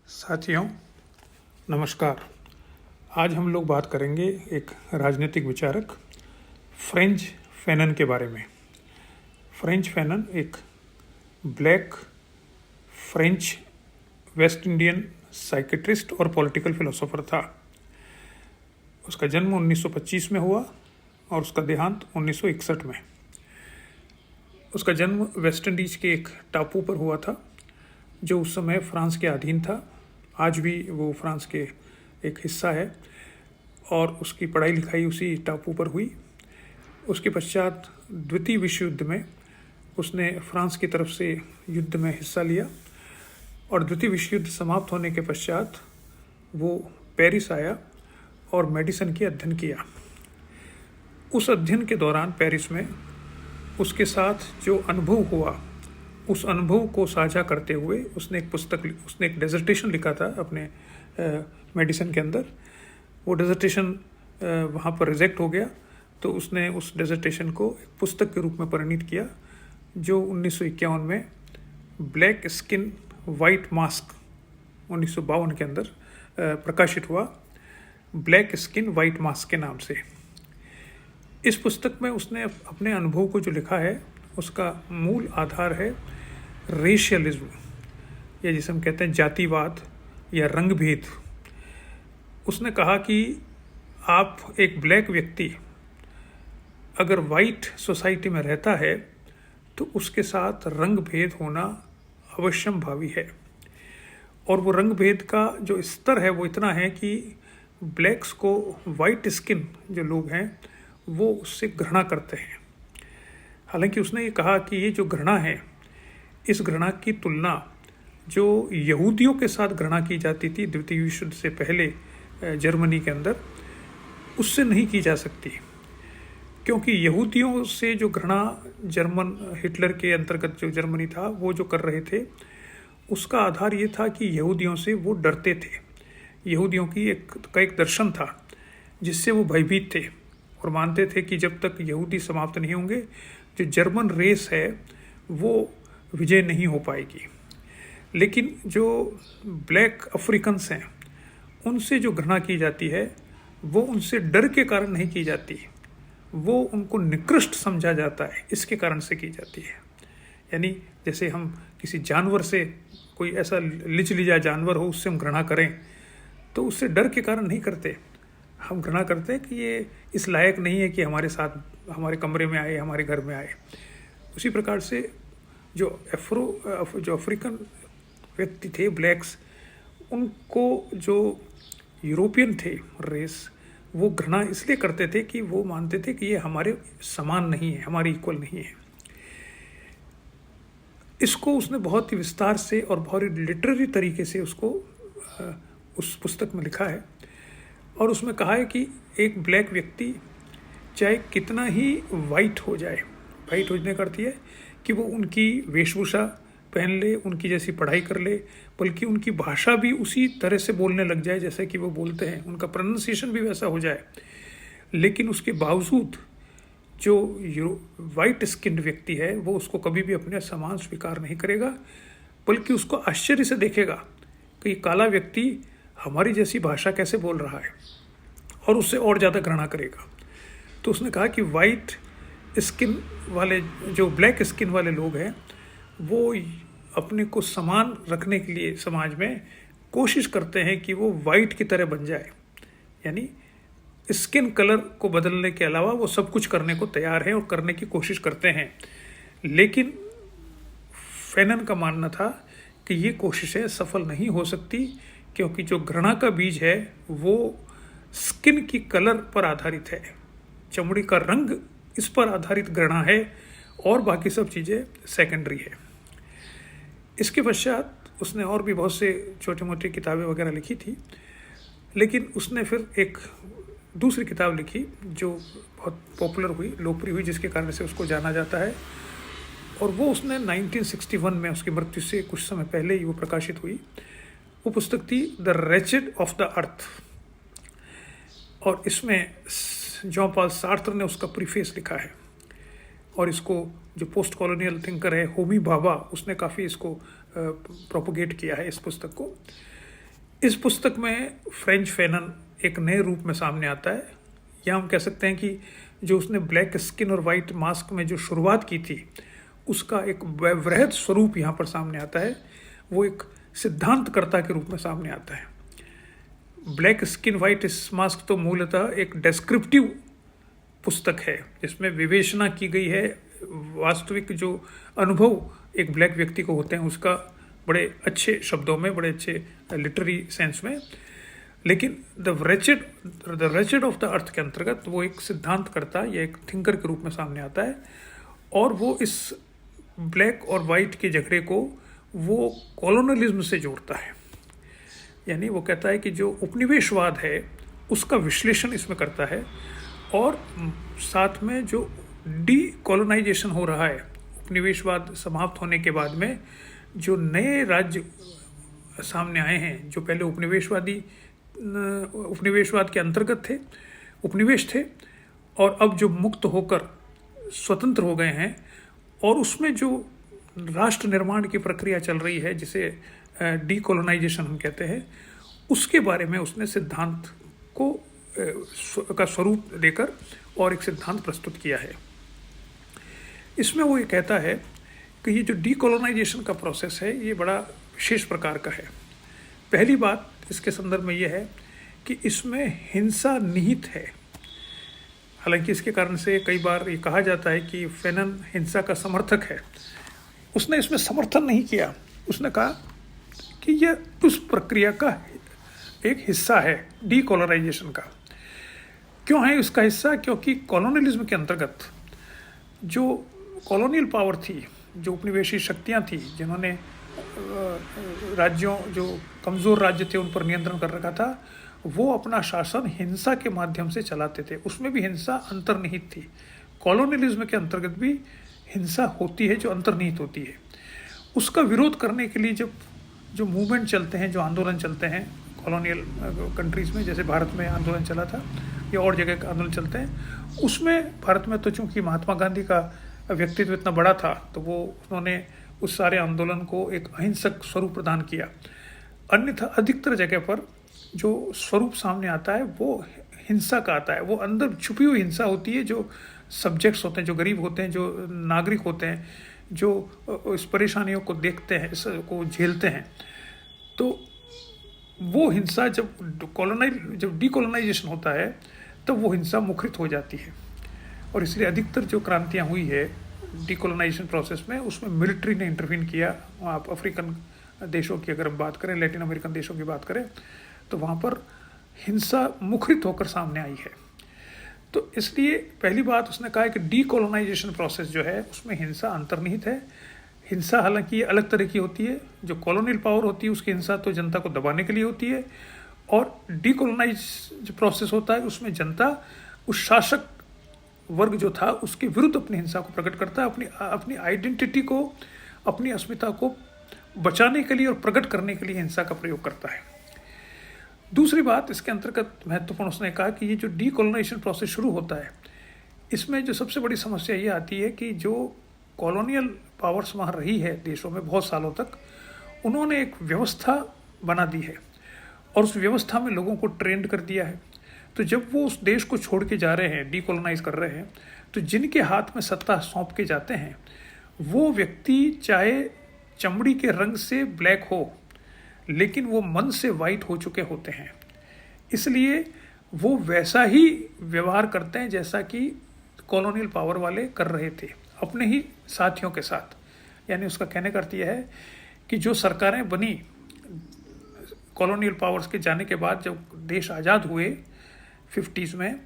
साथियों नमस्कार। आज हम लोग बात करेंगे एक राजनीतिक विचारक फ्रेंच फैनन के बारे में। फ्रेंच फैनन एक black French West Indian psychiatrist और पॉलिटिकल फिलोसोफर था। उसका जन्म 1925 में हुआ और उसका देहांत 1961 में। उसका जन्म वेस्ट इंडीज के एक टापू पर हुआ था जो उस समय फ्रांस के अधीन था। आज भी वो फ्रांस के एक हिस्सा है और उसकी पढ़ाई लिखाई उसी टापू पर हुई। उसके पश्चात द्वितीय विश्व युद्ध में उसने फ्रांस की तरफ से युद्ध में हिस्सा लिया और द्वितीय विश्व युद्ध समाप्त होने के पश्चात वो पेरिस आया और मेडिसिन की अध्ययन किया। उस अध्ययन के दौरान पेरिस में उसके साथ जो अनुभव हुआ, उस अनुभव को साझा करते हुए उसने एक डेजर्टेशन लिखा था अपने मेडिसिन के अंदर। वो डेजर्टेशन वहाँ पर रिजेक्ट हो गया, तो उसने उस डेजर्टेशन को एक पुस्तक के रूप में परिणित किया जो 1951 में ब्लैक स्किन वाइट मास्क 1952 के अंदर प्रकाशित हुआ, ब्लैक स्किन वाइट मास्क के नाम से। इस पुस्तक में उसने अपने अनुभव को जो लिखा है उसका मूल आधार है रेशियलिज्म, या जिसे हम कहते हैं जातिवाद या रंगभेद। उसने कहा कि आप एक ब्लैक व्यक्ति अगर वाइट सोसाइटी में रहता है तो उसके साथ रंग भेद होना अवश्यम भावी है, और वो रंग भेद का जो स्तर है वो इतना है कि ब्लैक्स को वाइट स्किन जो लोग हैं वो उससे घृणा करते हैं। हालांकि उसने ये कहा कि ये जो घृणा है, इस घृणा की तुलना जो यहूदियों के साथ घृणा की जाती थी द्वितीय विश्व युद्ध से पहले जर्मनी के अंदर, उससे नहीं की जा सकती। क्योंकि यहूदियों से जो घृणा जर्मन हिटलर के अंतर्गत जो जर्मनी था वो जो कर रहे थे, उसका आधार ये था कि यहूदियों से वो डरते थे। यहूदियों की एक दर्शन था जिससे वो भयभीत थे और मानते थे कि जब तक यहूदी समाप्त नहीं होंगे जो जर्मन रेस है वो विजय नहीं हो पाएगी। लेकिन जो ब्लैक अफ्रीकन्स हैं उनसे जो घृणा की जाती है वो उनसे डर के कारण नहीं की जाती, वो उनको निकृष्ट समझा जाता है इसके कारण से की जाती है। यानी जैसे हम किसी जानवर से, कोई ऐसा लिचलिजा जानवर हो उससे हम घृणा करें तो उससे डर के कारण नहीं करते, हम घृणा करते हैं कि ये इस लायक नहीं है कि हमारे साथ हमारे कमरे में आए, हमारे घर में आए। उसी प्रकार से जो अफ्रीकन व्यक्ति थे ब्लैक्स, उनको जो यूरोपियन थे रेस, वो घृणा इसलिए करते थे कि वो मानते थे कि ये हमारे समान नहीं है, हमारे इक्वल नहीं है। इसको उसने बहुत ही विस्तार से और बहुत ही लिटरेरी तरीके से उसको उस पुस्तक में लिखा है और उसमें कहा है कि एक ब्लैक व्यक्ति चाहे कितना ही वाइट हो जाए, वाइट होने का अर्थ है कि वो उनकी वेशभूषा पहन ले, उनकी जैसी पढ़ाई कर ले, बल्कि उनकी भाषा भी उसी तरह से बोलने लग जाए जैसे कि वो बोलते हैं, उनका प्रोनाउंसिएशन भी वैसा हो जाए, लेकिन उसके बावजूद जो वाइट स्किन व्यक्ति है वो उसको कभी भी अपने समान स्वीकार नहीं करेगा, बल्कि उसको आश्चर्य से देखेगा कि काला व्यक्ति हमारी जैसी भाषा कैसे बोल रहा है और उससे और ज़्यादा घृणा करेगा। तो उसने कहा कि वाइट स्किन वाले, जो ब्लैक स्किन वाले लोग हैं, वो अपने को समान रखने के लिए समाज में कोशिश करते हैं कि वो वाइट की तरह बन जाए। यानी स्किन कलर को बदलने के अलावा वो सब कुछ करने को तैयार है और करने की कोशिश करते हैं। लेकिन फैनन का मानना था कि ये कोशिशें सफल नहीं हो सकती, क्योंकि जो घृणा का बीज है वो स्किन की कलर पर आधारित है, चमड़ी का रंग इस पर आधारित घृणा है और बाकी सब चीज़ें सेकेंडरी है। इसके पश्चात उसने और भी बहुत से छोटे मोटे किताबें वगैरह लिखी थी, लेकिन उसने फिर एक दूसरी किताब लिखी जो बहुत पॉपुलर हुई, लोकप्रिय हुई, जिसके कारण से उसको जाना जाता है, और वो उसने 1961 में, उसकी मृत्यु से कुछ समय पहले ही वो प्रकाशित हुई। वो पुस्तक थी the wretched of the earth, और इसमें जॉन पॉल सार्त्र ने उसका प्रीफेस लिखा है, और इसको जो पोस्ट कॉलोनियल थिंकर है होमी भाभा, उसने काफ़ी इसको प्रोपोगेट किया है इस पुस्तक को। इस पुस्तक में फ्रेंच फैनन एक नए रूप में सामने आता है, या हम कह सकते हैं कि जो उसने ब्लैक स्किन और वाइट मास्क में जो शुरुआत की थी उसका एक वृहद स्वरूप यहाँ पर सामने आता है। वो एक सिद्धांतकर्ता के रूप में सामने आता है। ब्लैक स्किन वाइट मास्क तो मूलतः एक डेस्क्रिप्टिव पुस्तक है जिसमें विवेचना की गई है वास्तविक जो अनुभव एक ब्लैक व्यक्ति को होते हैं उसका, बड़े अच्छे शब्दों में, बड़े अच्छे लिटरेरी सेंस में। लेकिन the wretched of the earth के अंतर्गत वो एक सिद्धांतकर्ता या एक थिंकर के रूप में सामने आता है, और वो इस ब्लैक और वाइट के झगड़े को वो कॉलोनियलिज्म से जोड़ता है। यानी वो कहता है कि जो उपनिवेशवाद है उसका विश्लेषण इसमें करता है, और साथ में जो डीकोलोनाइजेशन हो रहा है, उपनिवेशवाद समाप्त होने के बाद में जो नए राज्य सामने आए हैं, जो पहले उपनिवेशवाद के अंतर्गत थे, उपनिवेश थे, और अब जो मुक्त होकर स्वतंत्र हो गए हैं, और उसमें जो राष्ट्र निर्माण की प्रक्रिया चल रही है जिसे डीकोलोनाइजेशन हम कहते हैं, उसके बारे में उसने सिद्धांत को का स्वरूप देकर और एक सिद्धांत प्रस्तुत किया है। इसमें वो ये कहता है कि ये जो डीकोलोनाइजेशन का प्रोसेस है ये बड़ा विशेष प्रकार का है। पहली बात इसके संदर्भ में ये है कि इसमें हिंसा निहित है। हालांकि इसके कारण से कई बार ये कहा जाता है कि फैनन हिंसा का समर्थक है। उसने इसमें समर्थन नहीं किया, उसने कहा कि यह उस प्रक्रिया का एक हिस्सा है, डीकोलोनाइजेशन का। क्यों है इसका हिस्सा? क्योंकि कॉलोनियलिज्म के अंतर्गत जो कॉलोनियल पावर थी, जो उपनिवेशी शक्तियां थी, जिन्होंने राज्यों, जो कमज़ोर राज्य थे उन पर नियंत्रण कर रखा था, वो अपना शासन हिंसा के माध्यम से चलाते थे। उसमें भी हिंसा अंतर्निहित थी। कॉलोनियलिज्म के अंतर्गत भी हिंसा होती है जो अंतर्निहित होती है। उसका विरोध करने के लिए जब जो मूवमेंट चलते हैं, जो आंदोलन चलते हैं कॉलोनियल कंट्रीज़ में, जैसे भारत में आंदोलन चला था या और जगह आंदोलन चलते हैं, उसमें भारत में तो चूँकि महात्मा गांधी का व्यक्तित्व इतना बड़ा था तो उन्होंने उस सारे आंदोलन को एक अहिंसक स्वरूप प्रदान किया। अन्यथा अधिकतर जगह पर जो स्वरूप सामने आता है वो हिंसा का आता है। वो अंदर छुपी हुई हिंसा होती है, जो सब्जेक्ट्स होते हैं, जो गरीब होते हैं, जो नागरिक होते हैं, जो इस परेशानियों को देखते हैं, इसको झेलते हैं। तो वो हिंसा जब डीकोलोनाइजेशन होता है तब वो हिंसा मुखरित हो जाती है। और इसलिए अधिकतर जो क्रांतियाँ हुई है डीकोलोनाइजेशन प्रोसेस में, उसमें मिलिट्री ने इंटरवीन किया। आप अफ्रीकन देशों की अगर हम बात करें, लैटिन अमेरिकन देशों की बात करें, तो वहाँ पर हिंसा मुखरित होकर सामने आई है। तो इसलिए पहली बात उसने कहा है कि डीकोलोनाइजेशन प्रोसेस जो है उसमें हिंसा अंतर्निहित है। हिंसा हालांकि अलग तरह की होती है। जो कॉलोनियल पावर होती है उसकी हिंसा तो जनता को दबाने के लिए होती है, और डीकोलोनाइज जो प्रोसेस होता है उसमें जनता उस शासक वर्ग जो था उसके विरुद्ध अपनी हिंसा को प्रकट करता है, अपनी आइडेंटिटी को, अपनी अस्मिता को बचाने के लिए और प्रकट करने के लिए हिंसा का प्रयोग करता है। दूसरी बात इसके अंतर्गत महत्वपूर्ण उसने कहा कि ये जो डीकोलोनाइजेशन प्रोसेस शुरू होता है, इसमें जो सबसे बड़ी समस्या ये आती है कि जो कॉलोनियल पावर्स वहाँ रही है देशों में बहुत सालों तक, उन्होंने एक व्यवस्था बना दी है और उस व्यवस्था में लोगों को ट्रेंड कर दिया है। तो जब वो उस देश को छोड़ के जा रहे हैं, डीकोलोनाइज कर रहे हैं, तो जिनके हाथ में सत्ता सौंप के जाते हैं वो व्यक्ति चाहे चमड़ी के रंग से ब्लैक हो, लेकिन वो मन से वाइट हो चुके होते हैं। इसलिए वो वैसा ही व्यवहार करते हैं जैसा कि कॉलोनियल पावर वाले कर रहे थे अपने ही साथियों के साथ। यानी उसका कहने का अर्थ यह है कि जो सरकारें बनी कॉलोनियल पावर्स के जाने के बाद, जब देश आज़ाद हुए 50s में,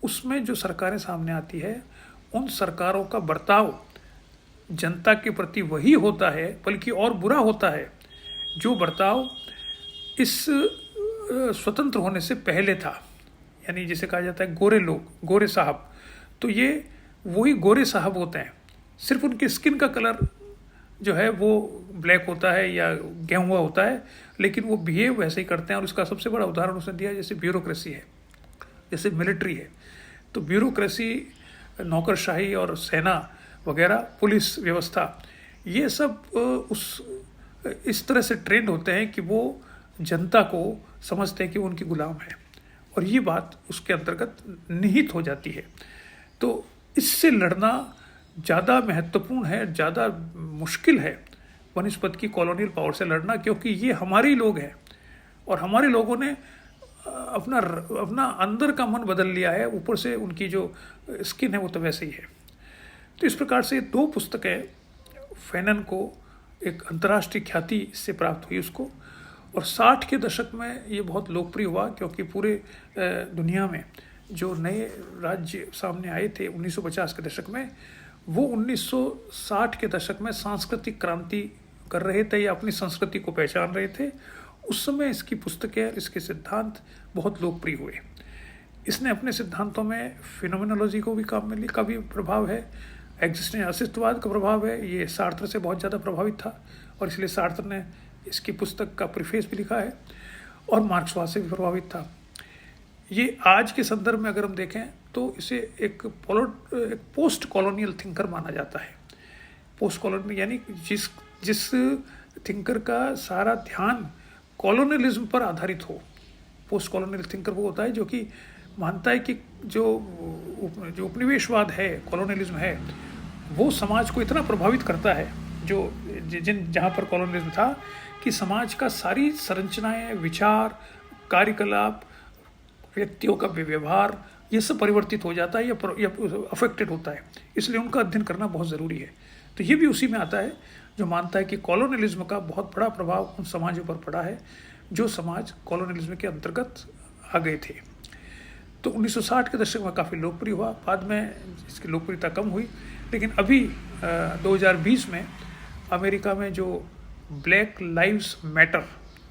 उसमें जो सरकारें सामने आती है, उन सरकारों का बर्ताव जनता के प्रति वही होता है, बल्कि और बुरा होता है जो बर्ताव इस स्वतंत्र होने से पहले था। यानी जिसे कहा जाता है गोरे लोग, गोरे साहब, तो ये वही गोरे साहब होते हैं। सिर्फ उनकी स्किन का कलर जो है वो ब्लैक होता है या गेहुआ होता है, लेकिन वो बिहेव वैसे ही करते हैं। और इसका सबसे बड़ा उदाहरण उसने दिया जैसे ब्यूरोक्रेसी है, जैसे मिलिट्री है। तो ब्यूरोक्रेसी, नौकरशाही और सेना वगैरह, पुलिस व्यवस्था, ये सब इस तरह से ट्रेंड होते हैं कि वो जनता को समझते हैं कि वो उनकी गुलाम है, और ये बात उसके अंतर्गत निहित हो जाती है। तो इससे लड़ना ज़्यादा महत्वपूर्ण है, ज़्यादा मुश्किल है बनिस्पत की कॉलोनियल पावर से लड़ना, क्योंकि ये हमारे ही लोग हैं और हमारे लोगों ने अपना अपना अंदर का मन बदल लिया है, ऊपर से उनकी जो स्किन है वो तो वैसे ही है। तो इस प्रकार से 2 पुस्तकें फैनन को एक अंतर्राष्ट्रीय ख्याति इससे प्राप्त हुई उसको, और 60 के दशक में ये बहुत लोकप्रिय हुआ, क्योंकि पूरे दुनिया में जो नए राज्य सामने आए थे 1950 के दशक में, वो 1960 के दशक में सांस्कृतिक क्रांति कर रहे थे या अपनी संस्कृति को पहचान रहे थे। उस समय इसकी पुस्तकें, इसके सिद्धांत बहुत लोकप्रिय हुए। इसने अपने सिद्धांतों में फिनोमेनोलॉजी को भी काम में का भी प्रभाव है, एग्जिस्टेंशियल अस्तित्ववाद का प्रभाव है। ये सार्त्र से बहुत ज़्यादा प्रभावित था और इसलिए सार्त्र ने इसकी पुस्तक का प्रीफेस भी लिखा है, और मार्क्सवाद से भी प्रभावित था। ये आज के संदर्भ में अगर हम देखें तो इसे एक पोस्ट कॉलोनियल थिंकर माना जाता है। पोस्ट कॉलोनियल यानी जिस थिंकर का सारा ध्यान कॉलोनियलिज्म पर आधारित हो। पोस्ट कॉलोनियल थिंकर वो होता है जो कि मानता है कि जो उपनिवेशवाद है, कॉलोनियलिज्म है, वो समाज को इतना प्रभावित करता है जहाँ पर कॉलोनियलिज्म था, कि समाज का सारी संरचनाएं, विचार, कार्यकलाप, व्यक्तियों का व्यवहार, ये सब परिवर्तित हो जाता है या अफेक्टेड होता है। इसलिए उनका अध्ययन करना बहुत ज़रूरी है। तो ये भी उसी में आता है जो मानता है कि कॉलोनियलिज्म का बहुत बड़ा प्रभाव उन समाजों पर पड़ा है जो समाज कॉलोनियलिज्म के अंतर्गत आ गए थे। तो 1960 के दशक में काफ़ी लोकप्रिय हुआ, बाद में इसकी लोकप्रियता कम हुई। लेकिन अभी 2020 में अमेरिका में जो ब्लैक लाइव्स मैटर,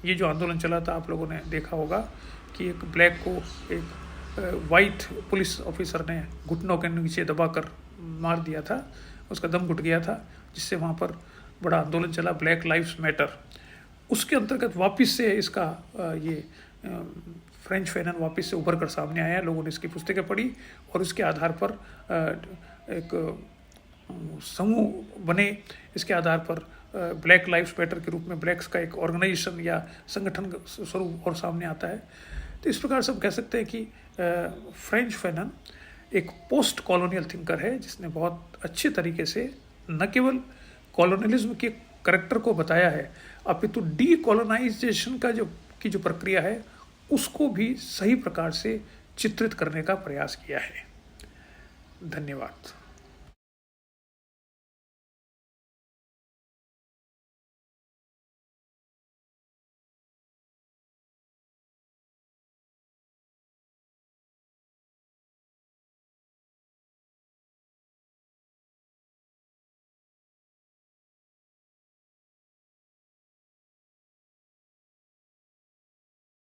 ये जो आंदोलन चला था, आप लोगों ने देखा होगा कि एक ब्लैक को एक वाइट पुलिस ऑफिसर ने घुटनों के नीचे दबाकर मार दिया था, उसका दम घुट गया था, जिससे वहाँ पर बड़ा आंदोलन चला, ब्लैक लाइव्स मैटर। उसके अंतर्गत वापस से इसका ये फ्रेंच फैनन वापस से उभर कर सामने आया। लोगों ने इसकी पुस्तकें पढ़ी और उसके आधार पर एक समूह बने। इसके आधार पर ब्लैक लाइव्स मैटर के रूप में ब्लैक्स का एक ऑर्गेनाइजेशन या संगठन स्वरूप और सामने आता है। तो इस प्रकार से हम कह सकते हैं कि फ्रेंच फैनन एक पोस्ट कॉलोनियल थिंकर है, जिसने बहुत अच्छे तरीके से न केवल कॉलोनियलिज्म के करैक्टर को बताया है, अपितु डीकोलोनाइजेशन का जो प्रक्रिया है उसको भी सही प्रकार से चित्रित करने का प्रयास किया है। धन्यवाद।